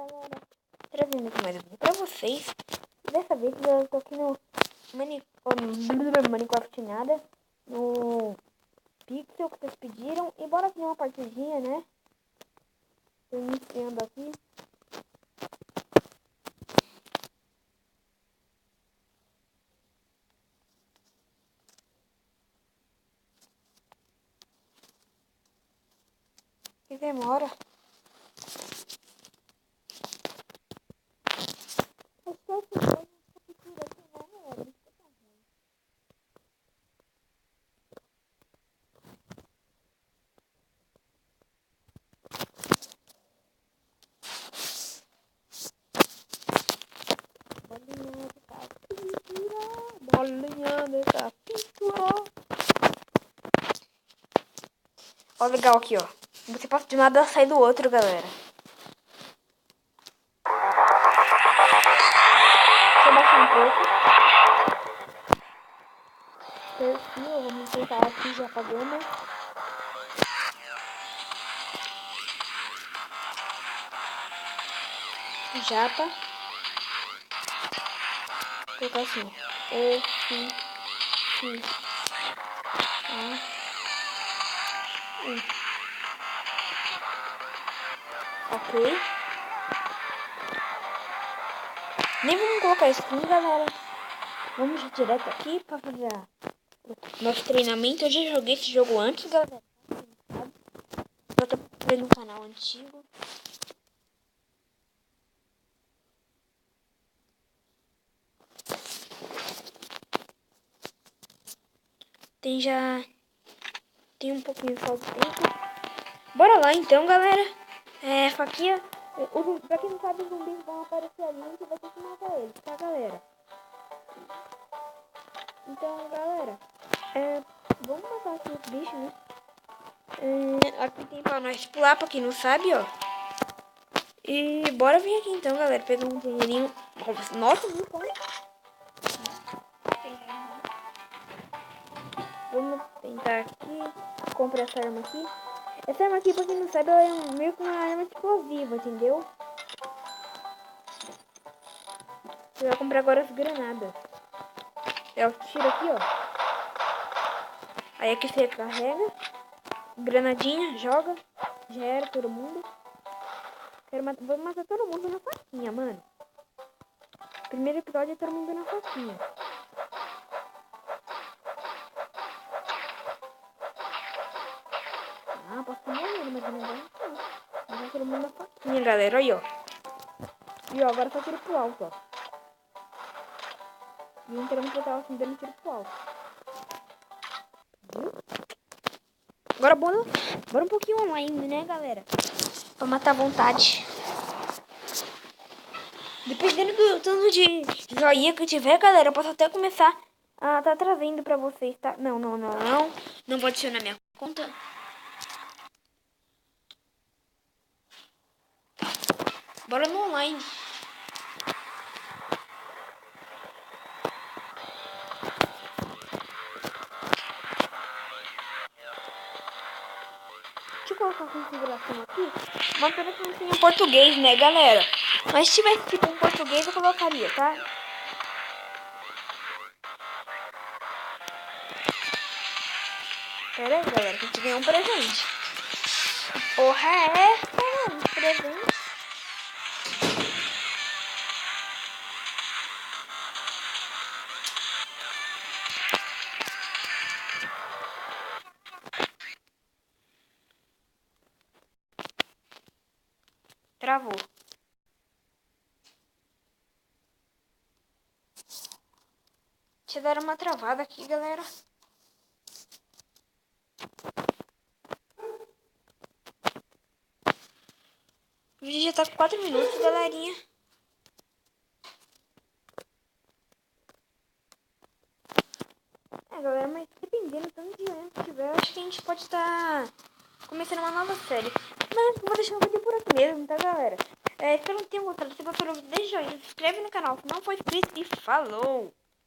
galera, trazendo aqui mais um vídeo pra vocês. Dessa vez eu tô aqui no Minecraft nada, no Pixel que vocês pediram. E bora fazer uma partidinha, né? Tô iniciando aqui. Que demora. Bolinha dessa pintura. Ó, legal aqui, ó. Você passa de um lado e sai do outro, galera. Deixa eu baixar um pouco. Perfil, vamos tentar aqui, já apagamos. Japa. Vou colocar assim. Ok. Nem vamos colocar skin, galera. Vamos direto aqui pra fazer nosso treinamento. Eu já joguei esse jogo antes, galera. Eu tô fazendo um canal antigo. Tem um pouquinho só de tempo. Bora lá então, galera. Faquinha. Pra quem não sabe, os zumbis vão aparecer ali. A gente vai ter que matar eles, tá, galera? Então, galera. Vamos matar aqui os bichos, né? Aqui tem pra nós pular, pra quem não sabe, ó. E bora vir aqui então, galera. Pegar um dinheirinho. Nossa, não pode. Vamos tentar aqui. Comprar essa arma aqui. Essa arma aqui, pra quem não sabe, ela é meio que uma arma explosiva, entendeu? Você vai comprar agora as granadas. Eu tiro aqui, ó. Aí aqui você carrega. Granadinha, joga. Já era todo mundo. Vou matar todo mundo na faquinha, mano. Primeiro episódio é todo mundo na faquinha. Posso estar morrendo, mas não vai matar todo mundo na faquinha, galera. Aí, ó. E ó, agora só tiro pro alto, ó. E o inteiro que eu tava assim, dando tiro pro alto. Viu? Agora bora um pouquinho online, né, galera? Pra matar à vontade. Dependendo do tanto de joinha que eu tiver, galera, eu posso até começar a tá trazendo pra vocês, tá? Não. Não vou adicionar minha conta. Bora no online. Deixa eu colocar a configuração aqui. Uma pena que não tem em português, né, galera? Mas se tivesse tipo em português, eu colocaria, tá? Pera aí, galera, que a gente ganhou um presente. Porra, é essa? Um presente. Travou. Deixa eu dar uma travada aqui, galera. O vídeo já tá com 4 minutos, galerinha. Galera, mas dependendo do tanto de dinheiro que tiver, acho que a gente pode estar começando uma nova série. Mas eu vou deixar o vídeo por aqui mesmo, tá, galera? Espero que tenham gostado. Se gostou, deixa o joinha, se inscreve no canal se não for inscrito e falou!